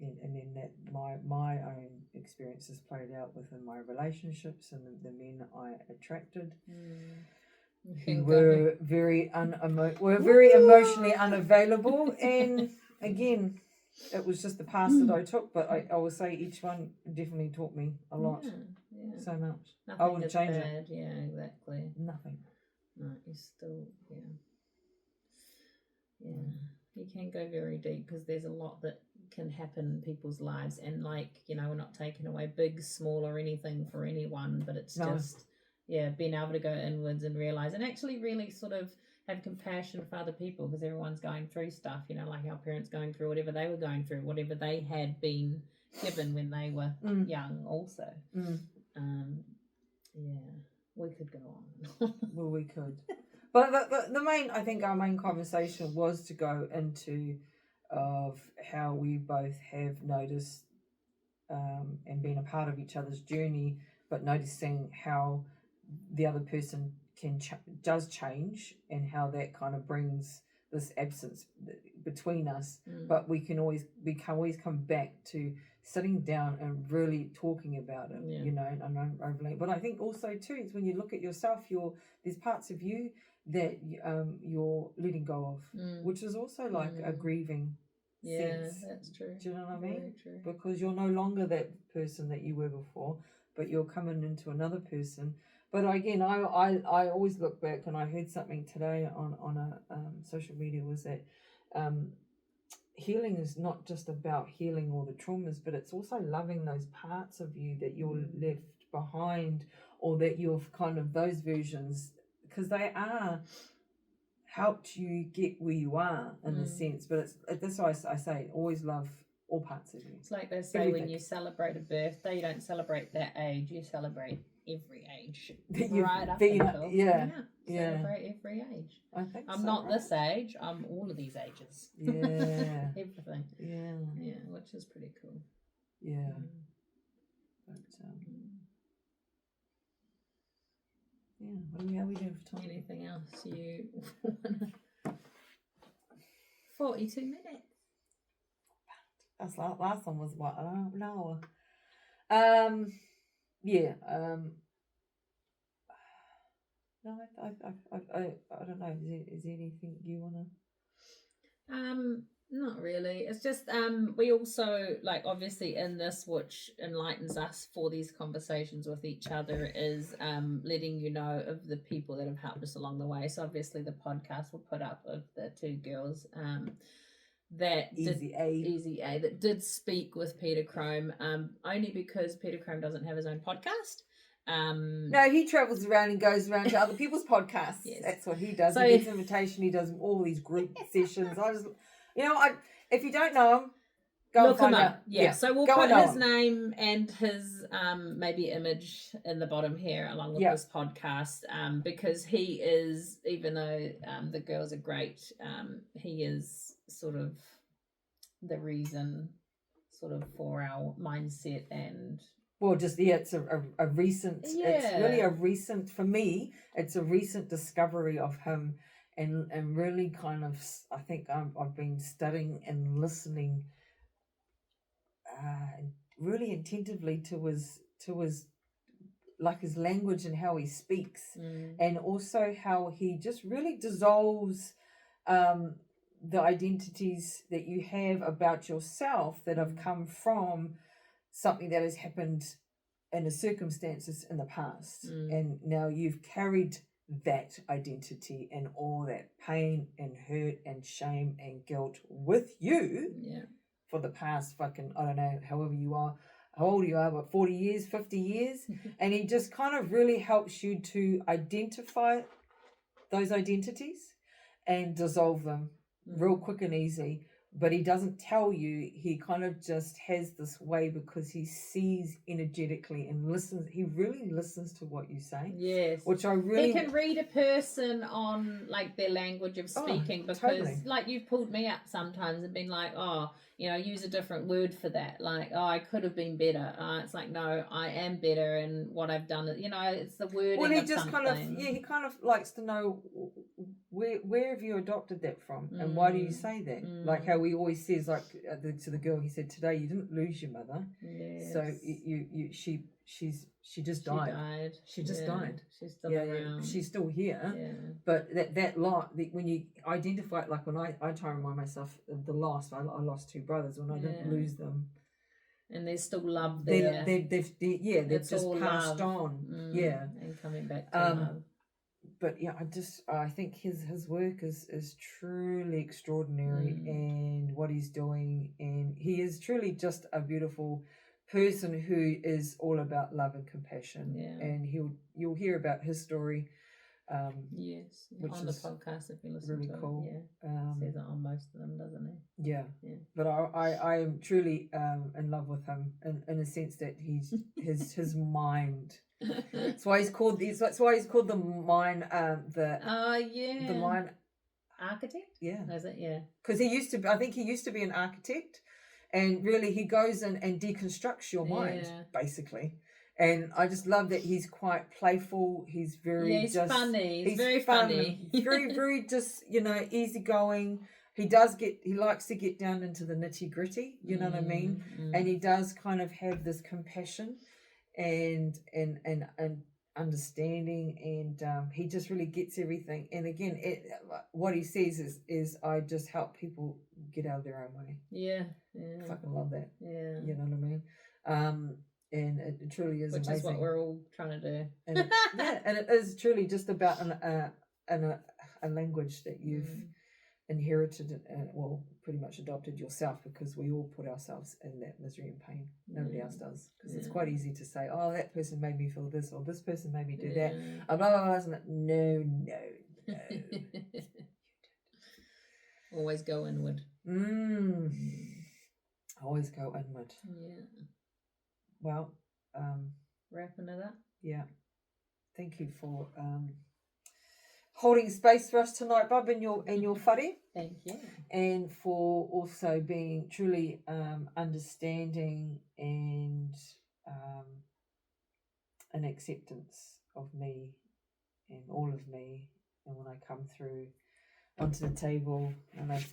and then that my own experiences played out within my relationships and the men I attracted, who were very emotionally unavailable. And again, it was just the path that I took. But I will say each one definitely taught me a lot. Yeah. So much. Nothing I wouldn't change bad. it. Yeah, exactly. Nothing. No, you still, you can go very deep because there's a lot that can happen in people's lives, and we're not taking away big, small, or anything for anyone, but it's just being able to go inwards and realize, and actually really sort of have compassion for other people, because everyone's going through stuff, like our parents going through whatever they were going through, whatever they had been given when they were young also. We could go on. Well, we could. But our main conversation was to go into of how we both have noticed and been a part of each other's journey, but noticing how the other person does change, and how that kind of brings this absence between us. But we can always come back to sitting down and really talking about it, and but I think also too is when you look at yourself, there's parts of you that you're letting go of, which is also like a grieving sense. That's true. Do you know what I Very mean? true. Because you're no longer that person that you were before, but you're coming into another person. But again, I always look back, and I heard something today on a social media, was that healing is not just about healing all the traumas, but it's also loving those parts of you that you're left behind, or that you've kind of those versions, because they are helped you get where you are in a sense. But that's why I say always love all parts of you. It's like they say, when you celebrate a birthday, you don't celebrate that age, you celebrate every age, right up until celebrate every age. I think I'm not this age, I'm all of these ages. Everything. Which is pretty cool. But how are we doing for time? Anything else you wanna 42 minutes. That's last one was what, an hour. No, I don't know. Is there anything you wanna? Not really. It's just we also, like, obviously in this, which enlightens us for these conversations with each other, is letting you know of the people that have helped us along the way. So obviously the podcast will put up of the two girls that Easy A that did speak with Peter Crone, only because Peter Crone doesn't have his own podcast. No, he travels around and goes around to other people's podcasts. Yes. That's what he does. So, he gets invitation. He does all these group sessions. I just, if you don't know him, go look and find him up. out. Yeah. So we'll put his name and his maybe image in the bottom here along with this podcast, because he is, even though the girls are great, he is sort of the reason sort of for our mindset. And well, just it's a recent. It's really a recent, for me. It's a recent discovery of him, and really kind of. I think I've been studying and listening, really attentively to his like his language and how he speaks, and also how he just really dissolves, the identities that you have about yourself that have come from something that has happened in the circumstances in the past, and now you've carried that identity and all that pain and hurt and shame and guilt with you for the past fucking, I don't know, however you are, how old you are, what, 40 years, 50 years, and he just kind of really helps you to identify those identities and dissolve them real quick and easy. But he doesn't tell you. He kind of just has this way because he sees energetically and listens. He really listens to what you say. Yes. Which I really... He can read a person on, like, their language of speaking because, totally. like, you've pulled me up sometimes and been like, oh, you know, use a different word for that. Like, oh, I could have been better. It's like, no, I am better and what I've done. You know, it's the wording Well, he of just something. kind of, he kind of likes to know where have you adopted that from and why do you say that? Like how he always says, like to the girl, he said, today you didn't lose your mother. Yes. So she just died. She just died. She's still around. She's still here. Yeah. But that lot, when you identify it, like when I try to remind myself of the loss, I lost two brothers when I didn't lose them. And there's still love there. They've just passed love. on. Yeah. And coming back to love. But yeah, I think his work is truly extraordinary and what he's doing, and he is truly just a beautiful person who is all about love and compassion. Yeah. And you'll hear about his story. Yes, which on the is podcast if you listen really to cool. it. Yeah, says it on most of them, doesn't he? Yeah. But I am truly in love with him in a sense that he's his mind. That's why he's called the mind. The mind architect. Yeah, is it? Yeah, because I think he used to be an architect, and really he goes in and deconstructs your mind basically. And I just love that he's quite playful. He's very funny. He's very fun, funny. very, very just, easygoing. He likes to get down into the nitty gritty, you know what I mean? And he does kind of have this compassion and understanding, and he just really gets everything. And again, what he says is I just help people get out of their own way. Yeah. I fucking love that. Yeah. You know what I mean? And it truly is which amazing. is what we're all trying to do. And it is truly just about a language that you've inherited, pretty much adopted yourself, because we all put ourselves in that misery and pain. Nobody else does, because it's quite easy to say, oh, that person made me feel this, or this person made me do that. Blah, blah, blah, isn't it? No. Always go inward. Always go inward. Yeah. Well, wrapping it up. Yeah. Thank you for holding space for us tonight, Bub, in your whare. Thank you. And for also being truly understanding and an acceptance of me and all of me. And when I come through onto the table and I,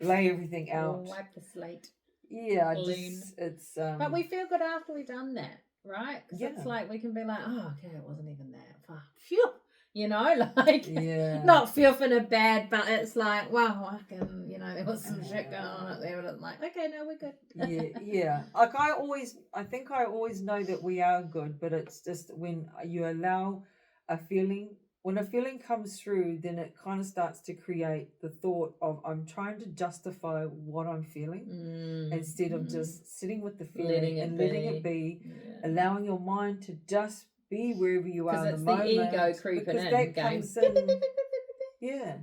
lay everything out. Wipe the slate. Yeah, it's but we feel good after we've done that, right? Because it's like we can be like, oh, okay, it wasn't even that. Phew, not feel in a bad, but it's like, wow, I can, there was some shit going on up there, but it's like, okay, no, we're good. yeah. Like I think I always know that we are good, but it's just when you allow a feeling. When a feeling comes through, then it kind of starts to create the thought of I'm trying to justify what I'm feeling instead of just sitting with the feeling and letting it be, allowing your mind to just be wherever you are in the moment. Because it's the ego creeping in. That comes in. Yeah.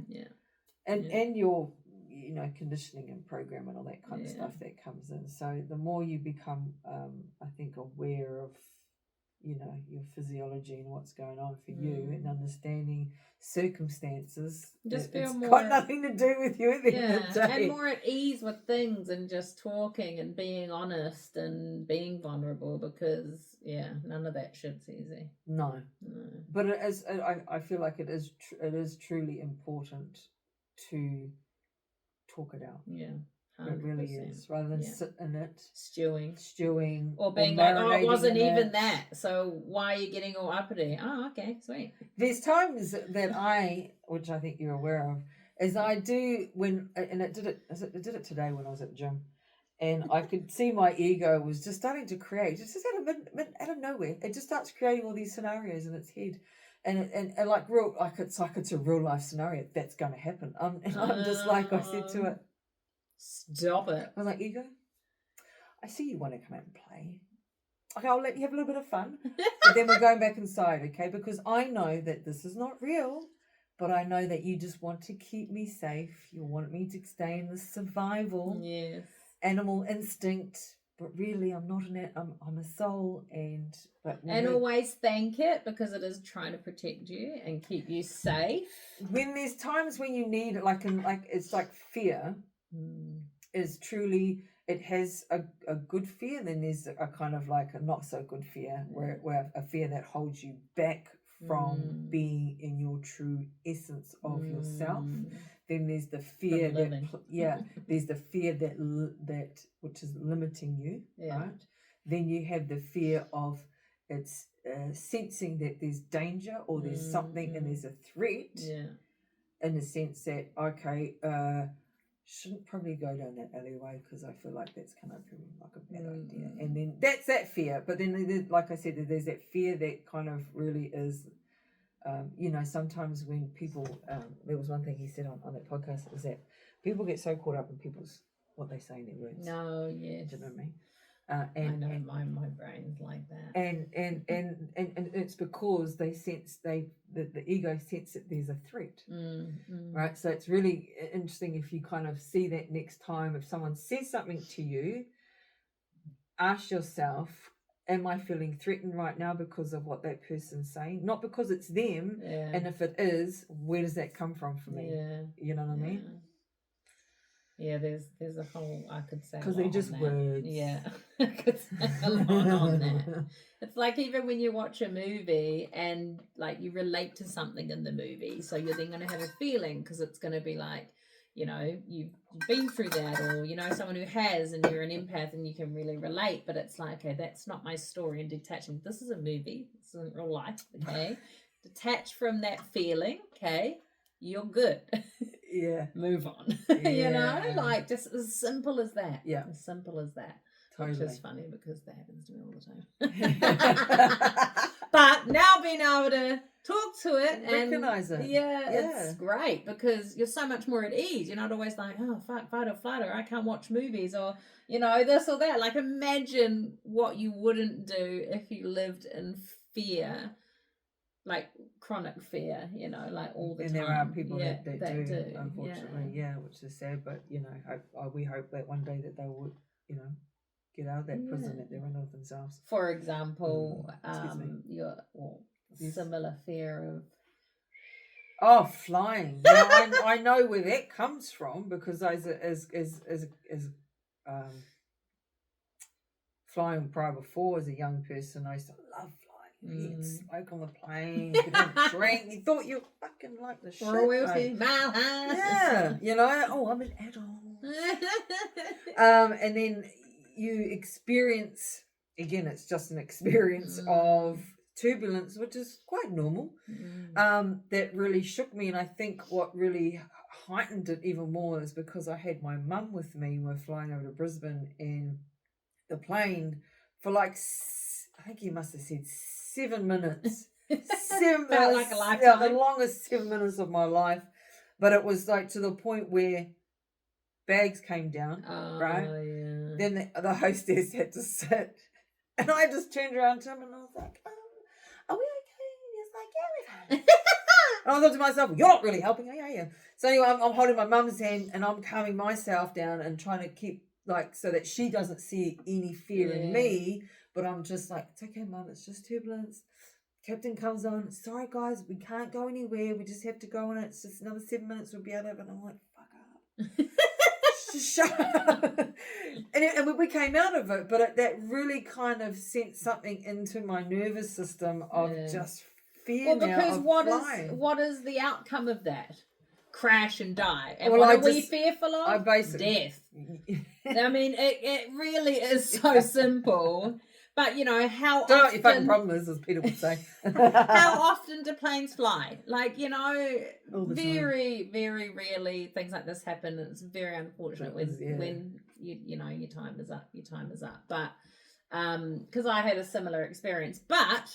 And your, conditioning and program and all that kind of stuff that comes in. So the more you become, I think, aware of, your physiology and what's going on for you, and understanding circumstances. Just feel it's more, got nothing to do with you at the end of the day. And more at ease with things and just talking and being honest and being vulnerable, because none of that shit's easy. No. But it is. I feel like it is truly important to talk it out. Yeah. 100%. It really is, rather than sit in it stewing or being like, oh, it wasn't even that, so why are you getting all uppity? Oh, okay, sweet. There's times that which I think you're aware of, is I do it did it today when I was at the gym, and I could see my ego was just starting to create, just out of nowhere, it just starts creating all these scenarios in its head. And like it's like it's a real life scenario that's going to happen. And I'm just like, I said to it, stop it. I was like, ego, I see you want to come out and play. Okay, I'll let you have a little bit of fun. But then we're going back inside, okay? Because I know that this is not real, but I know that you just want to keep me safe. You want me to stay in the survival, animal instinct. But really, I'm not I'm a soul, and always thank it, because it is trying to protect you and keep you safe. When there's times when you need it, it's like fear is truly, it has a good fear, and then there's a kind of like a not so good fear, where a fear that holds you back from being in your true essence of yourself. Then there's the fear there's the fear that which is limiting you, right? Then you have the fear of it's sensing that there's danger or there's something and there's a threat, in the sense that, okay, shouldn't probably go down that alleyway because I feel like that's kind of like a bad idea. And then that's that fear. But then, like I said, there's that fear that kind of really is, sometimes when people, there was one thing he said on that podcast, is that people get so caught up in what they say in their words. No, yes. Do you know what I mean? I know my brain's like that. And it's because they sense the ego sense that there's a threat, right? So it's really interesting if you kind of see that next time, if someone says something to you, ask yourself, am I feeling threatened right now because of what that person's saying? Not because it's them. And if it is, where does that come from for me? You know what I mean? Yeah, there's a whole, I could say, because they're just words. Yeah, I could say a lot on that. It's like even when you watch a movie and like you relate to something in the movie, so you're then going to have a feeling, because it's going to be like, you've been through that, or someone who has, and you're an empath and you can really relate. But it's like, okay, that's not my story, and detaching. This is a movie. This isn't real life. Okay, detach from that feeling. Okay, you're good. Move on. Like just as simple as that. As simple as that. Totally. Which is funny because that happens to me all the time. But now being able to talk to it and recognize it. It's great, because you're so much more at ease. You're not always like, oh, fight or flight, or I can't watch movies, or this or that. Like, imagine what you wouldn't do if you lived in fear, like chronic fear, like all the time. And there are people that do, unfortunately, which is sad. But we hope that one day that they would, get out of that prison that they're in of themselves. For example, similar fear of flying. Now I know where that comes from, because as flying prior before as a young person, I used to love flying. You get smoke on the plane, you could have a drink, you thought you fucking like the shit. Royalty, mile high. Yeah, I'm an adult. And then you experience, again, it's just an experience of turbulence, which is quite normal, that really shook me. And I think what really heightened it even more is because I had my mum with me. We're flying over to Brisbane, and the plane for like, I think he must have said 7 minutes. 7 Felt like a lifetime. The longest 7 minutes of my life. But it was like to the point where bags came down, right? Yeah. Then the hostess had to sit, and I just turned around to him and I was like, are we okay? And he was like, yeah, we're fine. And I thought to myself, you're not really helping, are you? So anyway, I'm holding my mum's hand and I'm calming myself down and trying to keep, like, so that she doesn't see any fear in me, but I'm just like, it's okay, Mum, it's just turbulence. Captain comes on, sorry guys, we can't go anywhere, we just have to go on it, it's just another 7 minutes, we'll be out of it. And I'm like, fuck up. Shut up. And we came out of it, but that really kind of sent something into my nervous system of just fear. Well, because what is the outcome of that? Crash and die. And what are we fearful of? Death. I mean, it really is so simple. But, how often... Don't know what your fucking problem is, as Peter would say. How often do planes fly? Like, very, very rarely things like this happen. It's very unfortunate when your time is up. Your time is up. But, because I had a similar experience. But,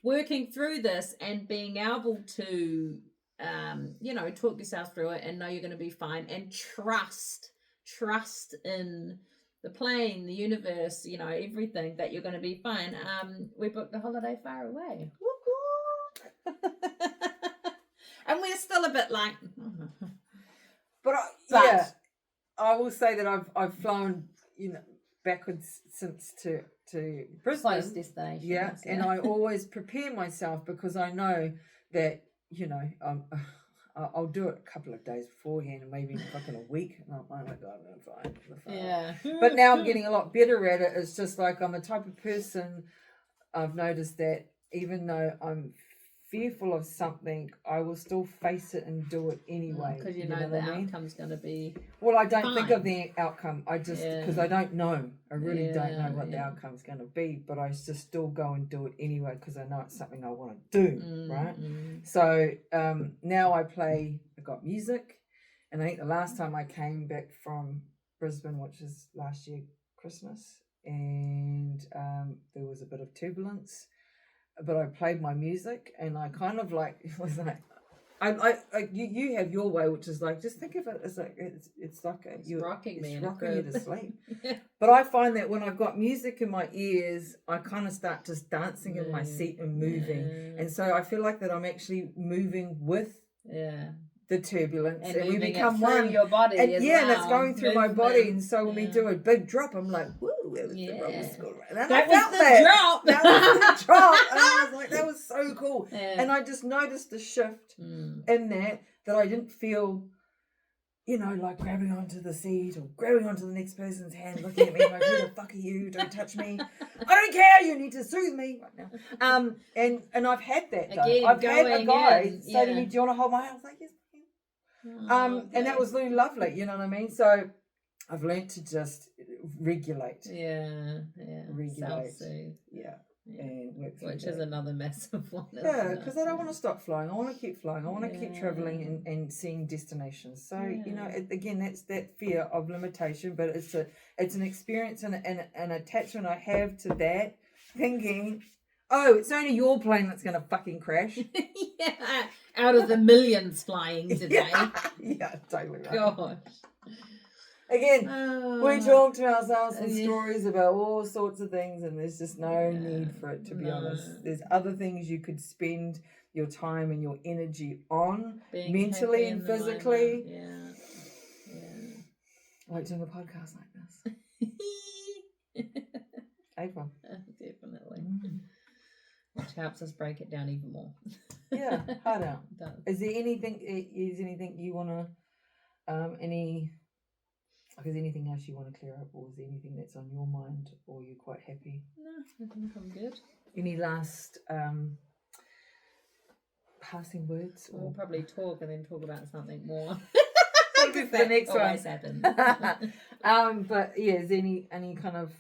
working through this and being able to, talk yourself through it and know you're going to be fine, and trust in the plane, the universe, everything, that you're going to be fine. We booked a holiday far away. And we're still a bit like... But yeah, I will say that I've flown, backwards since to Brisbane. Close destinations. Yeah, and I always prepare myself because I know that, I'll do it a couple of days beforehand and maybe fucking a week. And I'm like, oh, I'm fine. Yeah. But now I'm getting a lot better at it. It's just like I'm a type of person, I've noticed that even though I'm fearful of something, I will still face it and do it anyway. Because you know the outcome's going to be... Well, I don't fine. think of the outcome. I just, because I don't know. I really don't know what the outcome's going to be, but I just still go and do it anyway because I know it's something I want to do, right? So now I got music, and I think the last time I came back from Brisbane, which is last year Christmas, and there was a bit of turbulence, but I played my music, and I kind of was like, you have your way, which is like, just think of it as like it's like it's rocking you to sleep. Yeah. But I find that when I've got music in my ears, I kind of start just dancing in my seat and moving, and so I feel like that I'm actually moving with the turbulence, and we become one. Your body, and and it's going through my body, and so when we do a big drop, I'm like, woo, it was the roller school. And then that was the drop. That was the drop, and I was like, that was so cool. And I just noticed the shift in that I didn't feel, like grabbing onto the seat or grabbing onto the next person's hand, looking at me like, who the fuck are you? Don't touch me. I don't care. You need to soothe me right now. And I've had that though. Again, I've had a guy say to me, "Do you want to hold my hand?" I was like, "Yes." And that was really lovely, you know what I mean? So I've learnt to just regulate. Regulate. Self-soothe. And work through which is another massive one. Because I don't want to stop flying. I want to keep flying. I want to keep traveling and seeing destinations. So again, that's that fear of limitation, but it's an experience and an attachment I have to that, thinking, oh, it's only your plane that's going to fucking crash. Out of the millions flying today. Yeah, totally right. Gosh. Again, we talk to ourselves some stories about all sorts of things, and there's just no need for it, to be honest. There's other things you could spend your time and your energy on, mentally and physically. Like doing a podcast like this. April. Definitely. Which helps us break it down even more. Hard out. Is there anything you want to, is anything else you want to clear up, or is there anything that's on your mind, or you're quite happy? No, I think I'm good. Any last passing words? We'll probably talk and then talk about something more. Because the next one always happens. But yeah, is there any kind of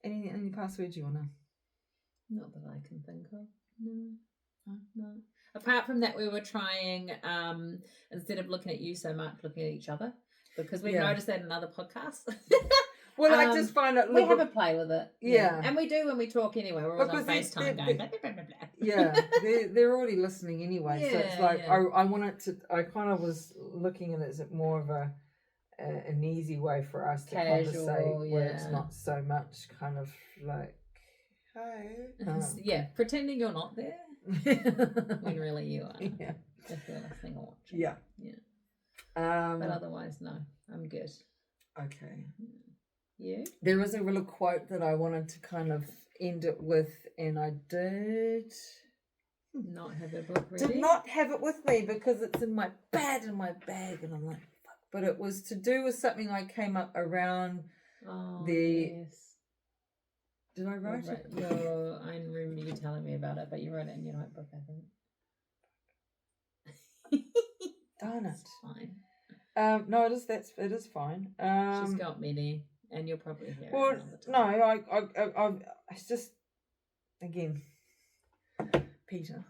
any passwords you wanna? Not that I can think of. No. Apart from that, we were trying, instead of looking at you so much, looking at each other, because we've noticed that in other podcasts. Well, I just find it... We have a play with it. Yeah. And we do when we talk anyway. We're always on FaceTime going blah, blah, blah, blah, blah. Yeah, they're already listening anyway. So it's like, I want it to... I kind of was looking at it as more of an easy way for us to conversate, where it's not so much kind of like, hey. Pretending you're not there. When really you are. Yeah. If you're listening or watching. Yeah. But otherwise, no, I'm good. Okay. You? There was a little quote that I wanted to kind of end it with, and I did not have a book ready. Did not have it with me because it's in my bag, and I'm like, fuck. But it was to do with something I came up around Did I write it? I remember you telling me about it, but you wrote it in your notebook, I think. Darn it. It's fine. No, it is fine. She's got many, and you'll probably hear it. Well, no, it's just, again, Peter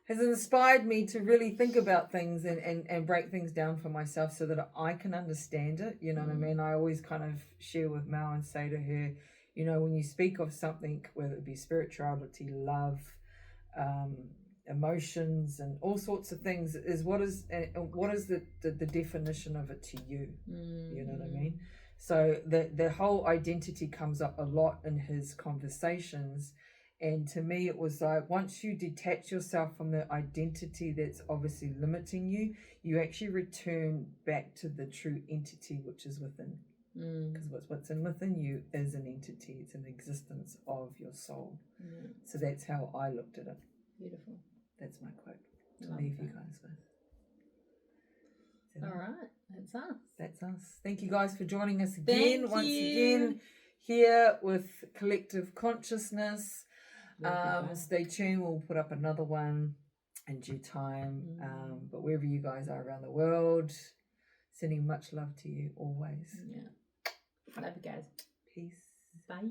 has inspired me to really think about things and break things down for myself so that I can understand it. You know what I mean? I always kind of share with Mel and say to her, when you speak of something, whether it be spirituality, love, emotions and all sorts of things, is what is the definition of it to you. You know what I mean? So the whole identity comes up a lot in his conversations. And to me, it was like, once you detach yourself from the identity that's obviously limiting you, you actually return back to the true entity which is within. Because what's within you is an entity. It's an existence of your soul. So that's how I looked at it. Beautiful. That's my quote to leave you guys with. All right, that's us. That's us. Thank you guys for joining us again. Once again, here with Collective Consciousness. Stay tuned. We'll put up another one in due time. But wherever you guys are around the world, sending much love to you always. Yeah. Love you guys. Peace. Bye.